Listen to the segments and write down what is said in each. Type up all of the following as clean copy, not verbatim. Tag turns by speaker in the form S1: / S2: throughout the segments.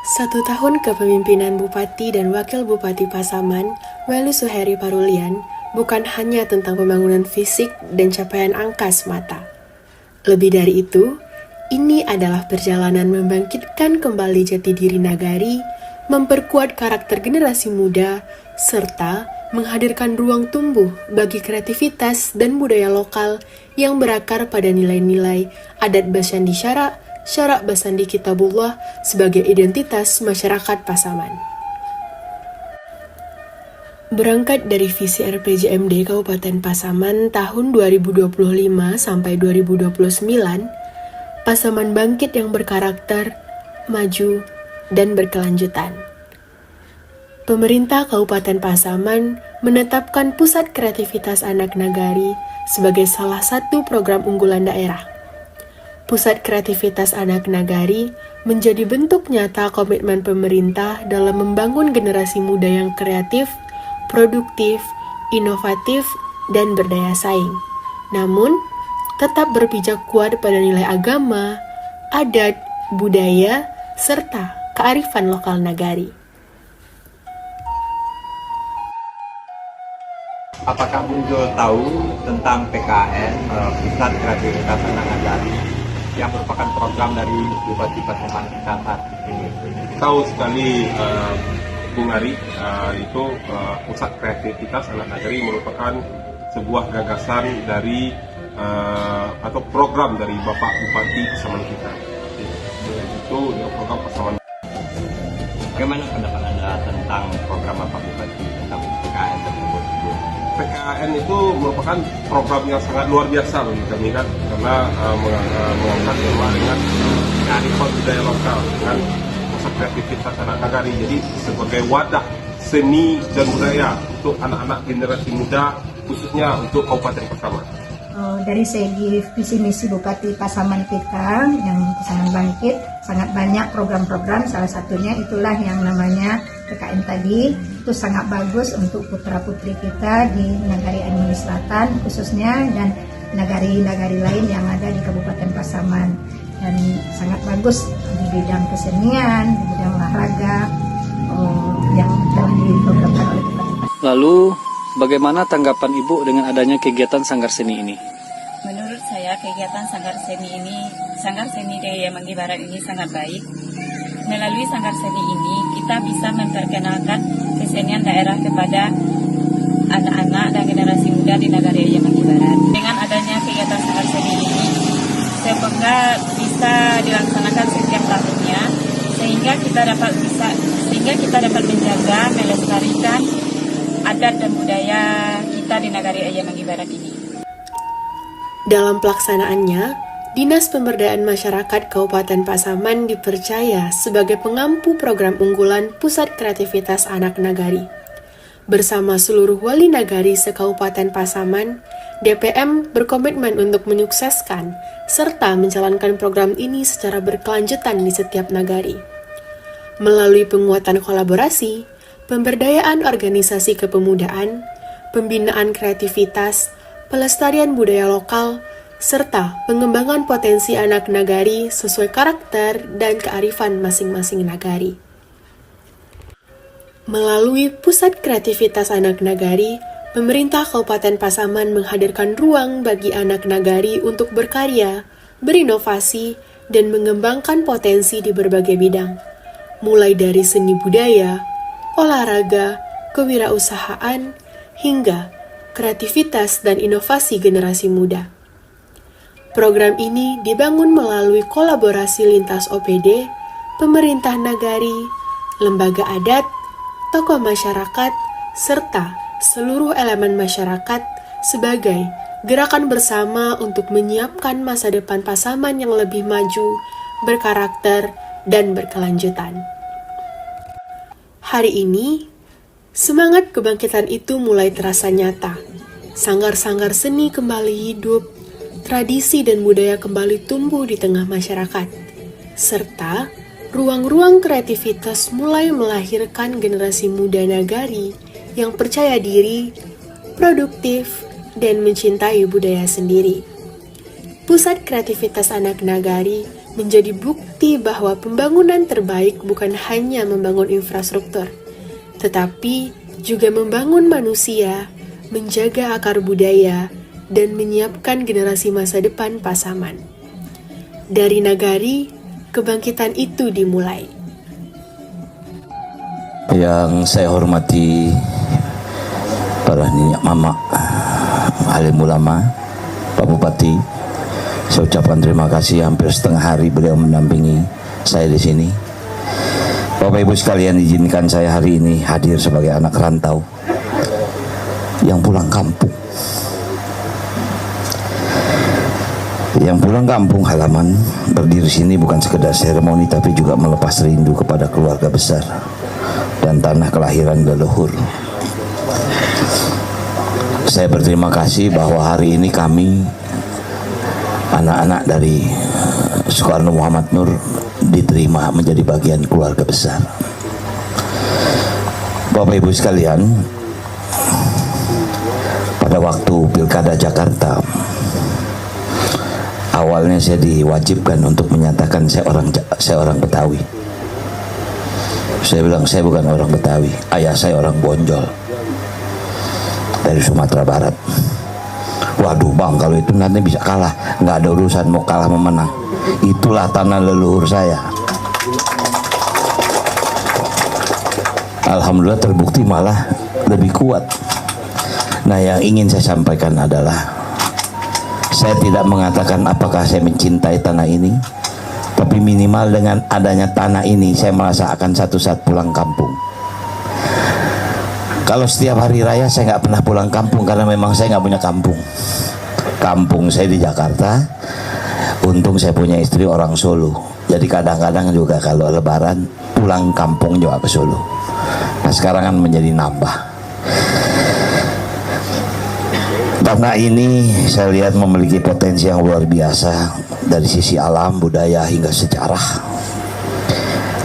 S1: 1 tahun kepemimpinan Bupati dan Wakil Bupati Pasaman, Welu Suheri Parulian, bukan hanya tentang pembangunan fisik dan capaian angka semata. Lebih dari itu, ini adalah perjalanan membangkitkan kembali jati diri nagari, memperkuat karakter generasi muda, serta menghadirkan ruang tumbuh bagi kreativitas dan budaya lokal yang berakar pada nilai-nilai adat Basandi Syarak Basandi Kitabullah sebagai identitas masyarakat Pasaman. Berangkat dari visi RPJMD Kabupaten Pasaman tahun 2025 sampai 2029, Pasaman bangkit yang berkarakter, maju, dan berkelanjutan. Pemerintah Kabupaten Pasaman menetapkan Pusat Kreativitas Anak Nagari sebagai salah satu program unggulan daerah. Pusat Kreativitas Anak Nagari menjadi bentuk nyata komitmen pemerintah dalam membangun generasi muda yang kreatif, produktif, inovatif, dan berdaya saing. Namun, tetap berpijak kuat pada nilai agama, adat, budaya, serta kearifan lokal nagari.
S2: Apakah Bunjol tahu tentang PKN, Pusat Kreativitas Anak Nagari, yang merupakan program dari Bupati Pasaman saat ini?
S3: Tahu sekali Bung Ari, itu Pusat Kreativitas Anak Nagari merupakan sebuah gagasan dari atau program dari Bapak Bupati Pasaman kita. Itu program Pasaman.
S2: Bagaimana pendapat Anda tentang program Bapak Bupati tentang PKN tersebut?
S3: PKN itu merupakan program yang sangat luar biasa bagi kami kan, karena mengangkat tema dengan kearifan budaya lokal dengan pusat kreativitas anak nagari. Jadi sebagai wadah seni dan budaya untuk anak-anak generasi muda, khususnya untuk Kabupaten Pasaman.
S4: Dari segi visi misi Bupati Pasaman kita yang Pasaman Bangkit, sangat banyak program-program, salah satunya itulah yang namanya PKN tadi. Itu sangat bagus untuk putra-putri kita di Nagari Animani Selatan khususnya, dan nagari-nagari lain yang ada di Kabupaten Pasaman, dan sangat bagus di bidang kesenian, di bidang olahraga yang telah diprogramkan oleh Bupati Pasaman.
S5: Lalu, bagaimana tanggapan Ibu dengan adanya kegiatan Sanggar Seni ini?
S6: Menurut saya kegiatan Sanggar Seni Daya Manggi Barat ini sangat baik. Melalui Sanggar Seni ini kita bisa memperkenalkan kesenian daerah kepada anak-anak dan generasi muda di Nagari Daya Manggi Barat. Dengan adanya kegiatan Sanggar Seni ini, semoga bisa dilaksanakan setiap tahunnya sehingga kita dapat menjaga, melestarikan adat dan budaya kita di Nagari Daya Manggi Barat ini.
S1: Dalam pelaksanaannya, Dinas Pemberdayaan Masyarakat Kabupaten Pasaman dipercaya sebagai pengampu program unggulan Pusat Kreativitas Anak Nagari. Bersama seluruh wali nagari se-Kabupaten Pasaman, DPM berkomitmen untuk menyukseskan serta menjalankan program ini secara berkelanjutan di setiap nagari. Melalui penguatan kolaborasi, pemberdayaan organisasi kepemudaan, pembinaan kreativitas, pelestarian budaya lokal, serta pengembangan potensi anak nagari sesuai karakter dan kearifan masing-masing nagari. Melalui Pusat Kreativitas Anak Nagari, pemerintah Kabupaten Pasaman menghadirkan ruang bagi anak nagari untuk berkarya, berinovasi, dan mengembangkan potensi di berbagai bidang, mulai dari seni budaya, olahraga, kewirausahaan, hingga kreativitas dan inovasi generasi muda. Program ini dibangun melalui kolaborasi lintas OPD, pemerintah nagari, lembaga adat, tokoh masyarakat, serta seluruh elemen masyarakat sebagai gerakan bersama untuk menyiapkan masa depan Pasaman yang lebih maju, berkarakter, dan berkelanjutan. Hari ini, semangat kebangkitan itu mulai terasa nyata. Sanggar-sanggar seni kembali hidup, tradisi dan budaya kembali tumbuh di tengah masyarakat, serta ruang-ruang kreativitas mulai melahirkan generasi muda nagari yang percaya diri, produktif, dan mencintai budaya sendiri. Pusat Kreativitas Anak Nagari menjadi bukti bahwa pembangunan terbaik bukan hanya membangun infrastruktur, tetapi juga membangun manusia, menjaga akar budaya, dan menyiapkan generasi masa depan Pasaman. Dari Nagari, kebangkitan itu dimulai.
S7: Yang saya hormati para nyenyak mama, alim ulama, Pak Bupati, saya ucapkan terima kasih. Hampir setengah hari beliau mendampingi saya di sini. Bapak Ibu sekalian, izinkan saya hari ini hadir sebagai anak rantau yang pulang kampung. Yang pulang kampung halaman, berdiri sini bukan sekedar seremoni, tapi juga melepas rindu kepada keluarga besar dan tanah kelahiran leluhur. Saya berterima kasih bahwa hari ini kami, anak-anak dari Soekarno Muhammad Nur, diterima menjadi bagian keluarga besar. Bapak Ibu sekalian, pada waktu Pilkada Jakarta, awalnya saya diwajibkan untuk menyatakan saya orang Betawi. Saya bilang saya bukan orang Betawi, ayah saya orang Bonjol dari Sumatera Barat. Waduh bang, kalau itu nanti bisa kalah, nggak ada urusan mau kalah memenang. Itulah tanah leluhur saya. Alhamdulillah terbukti malah lebih kuat. Nah, yang ingin saya sampaikan adalah, saya tidak mengatakan apakah saya mencintai tanah ini, tapi minimal dengan adanya tanah ini saya merasa akan satu saat pulang kampung. Kalau setiap hari raya saya nggak pernah pulang kampung karena memang saya nggak punya kampung. Kampung saya di Jakarta. Untung saya punya istri orang Solo. Jadi kadang-kadang juga kalau Lebaran pulang kampung juga ke Solo. Nah sekarang kan menjadi nambah. Tanah ini saya lihat memiliki potensi yang luar biasa dari sisi alam, budaya hingga sejarah.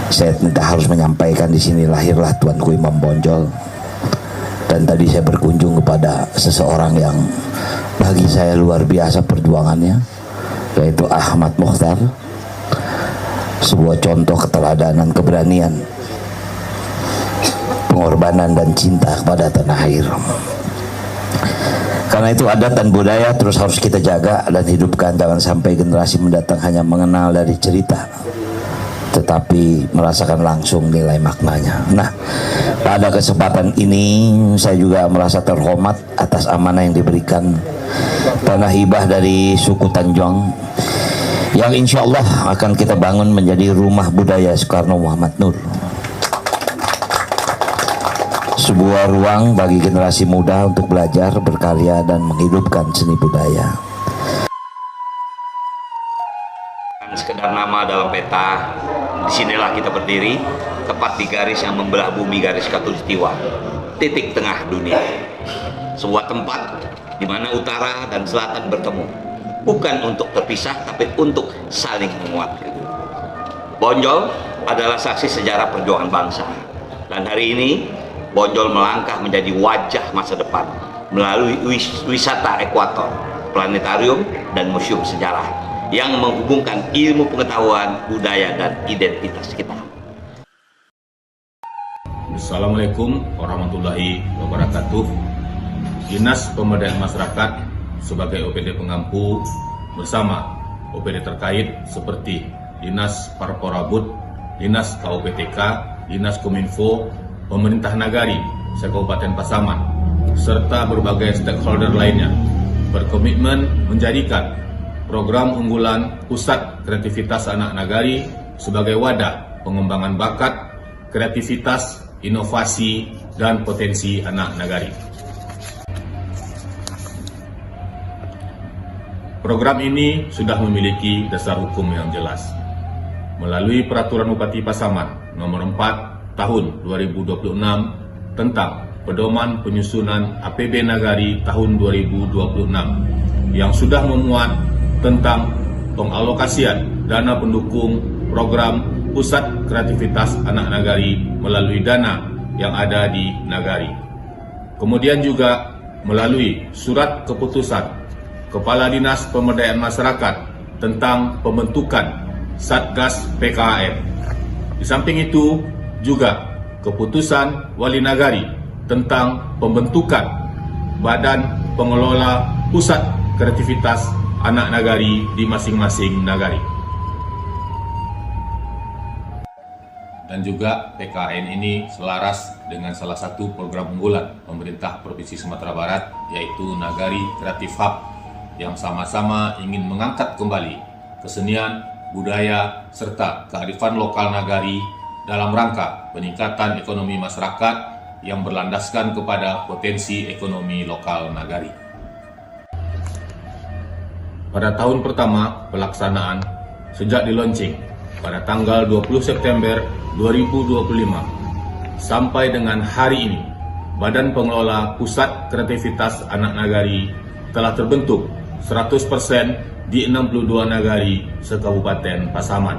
S7: Saya tidak harus menyampaikan di sini lahirlah Tuanku Imam Bonjol. Dan tadi saya berkunjung kepada seseorang yang bagi saya luar biasa perjuangannya, yaitu Ahmad Mukhtar. Sebuah contoh keteladanan, keberanian, pengorbanan dan cinta kepada tanah air. Karena itu adat dan budaya terus harus kita jaga dan hidupkan. Jangan sampai generasi mendatang hanya mengenal dari cerita, tetapi merasakan langsung nilai maknanya. Nah, pada kesempatan ini saya juga merasa terhormat atas amanah yang diberikan tanah hibah dari suku Tanjung, yang insya Allah akan kita bangun menjadi rumah budaya Soekarno Muhammad Nur. Sebuah ruang bagi generasi muda untuk belajar, berkarya, dan menghidupkan seni budaya.
S8: Sekedar nama dalam peta, disinilah kita berdiri, tepat di garis yang membelah bumi, garis khatulistiwa, titik tengah dunia. Sebuah tempat di mana utara dan selatan bertemu, bukan untuk terpisah, tapi untuk saling menguatkan. Bonjol adalah saksi sejarah perjuangan bangsa, dan hari ini Bonjol melangkah menjadi wajah masa depan melalui wisata ekuator, planetarium, dan museum sejarah yang menghubungkan ilmu pengetahuan, budaya, dan identitas kita.
S9: Assalamualaikum warahmatullahi wabarakatuh. Dinas Pemberdayaan Masyarakat sebagai OPD pengampu bersama OPD terkait seperti Dinas Parporabud, Dinas KUPTK, Dinas Kominfo, Pemerintah Nagari, Kabupaten Pasaman, serta berbagai stakeholder lainnya berkomitmen menjadikan program unggulan Pusat Kreativitas Anak Nagari sebagai wadah pengembangan bakat, kreativitas, inovasi, dan potensi anak nagari. Program ini sudah memiliki dasar hukum yang jelas. Melalui Peraturan Bupati Pasaman Nomor 4 Tahun 2026 tentang Pedoman Penyusunan APB Nagari tahun 2026 yang sudah memuat tentang pengalokasian dana pendukung program Pusat Kreativitas Anak Nagari melalui dana yang ada di Nagari. Kemudian juga melalui Surat Keputusan Kepala Dinas Pemberdayaan Masyarakat tentang pembentukan Satgas PKN. Di samping itu juga keputusan Wali Nagari tentang pembentukan Badan Pengelola Pusat Kreativitas Anak Nagari di masing-masing nagari. Dan juga PKN ini selaras dengan salah satu program unggulan pemerintah Provinsi Sumatera Barat, yaitu Nagari Kreatif Hub, yang sama-sama ingin mengangkat kembali kesenian, budaya, serta kearifan lokal nagari dalam rangka peningkatan ekonomi masyarakat yang berlandaskan kepada potensi ekonomi lokal nagari. Pada tahun pertama pelaksanaan, sejak di-launching pada tanggal 20 September 2025 sampai dengan hari ini, Badan Pengelola Pusat Kreativitas Anak Nagari telah terbentuk 100% di 62 nagari se-Kabupaten Pasaman.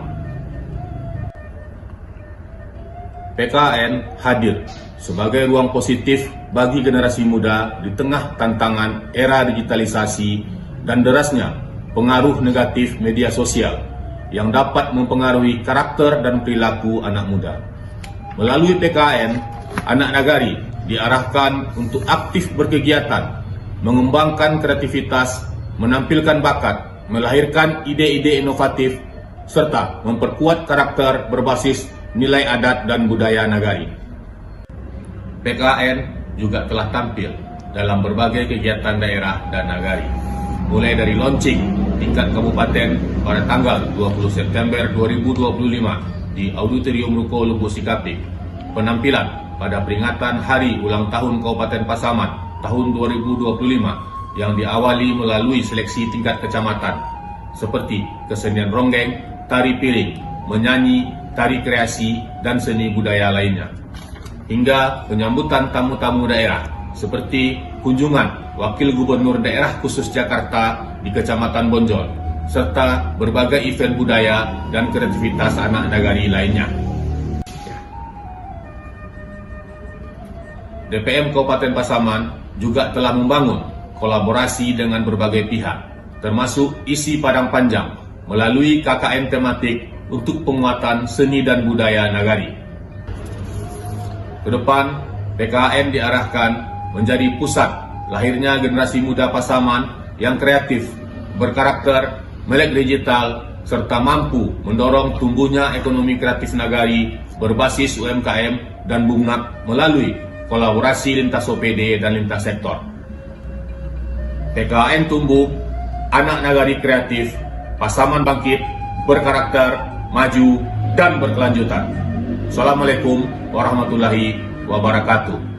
S9: PKN hadir sebagai ruang positif bagi generasi muda di tengah tantangan era digitalisasi dan derasnya pengaruh negatif media sosial yang dapat mempengaruhi karakter dan perilaku anak muda. Melalui PKN, anak nagari diarahkan untuk aktif berkegiatan, mengembangkan kreativitas, menampilkan bakat, melahirkan ide-ide inovatif, serta memperkuat karakter berbasis nilai adat dan budaya nagari. PKN juga telah tampil dalam berbagai kegiatan daerah dan nagari, mulai dari launching tingkat kabupaten pada tanggal 20 September 2025 di Auditorium Ruko Lubuk Sikapik, penampilan pada peringatan Hari Ulang Tahun Kabupaten Pasaman tahun 2025 yang diawali melalui seleksi tingkat kecamatan seperti kesenian ronggeng, tari piring, menyanyi, tari kreasi, dan seni budaya lainnya, hingga penyambutan tamu-tamu daerah seperti kunjungan Wakil Gubernur Daerah Khusus Jakarta di Kecamatan Bonjol, serta berbagai event budaya dan kreativitas anak nagari lainnya. DPM Kabupaten Pasaman juga telah membangun kolaborasi dengan berbagai pihak, termasuk isi Padang Panjang, melalui KKN tematik untuk penguatan seni dan budaya nagari. Kedepan, PKN diarahkan menjadi pusat lahirnya generasi muda Pasaman yang kreatif, berkarakter, melek digital, serta mampu mendorong tumbuhnya ekonomi kreatif nagari berbasis UMKM dan BUMNAK melalui kolaborasi lintas OPD dan lintas sektor. PKN tumbuh, anak nagari kreatif, Pasaman bangkit, berkarakter, maju, dan berkelanjutan. Assalamualaikum warahmatullahi wabarakatuh.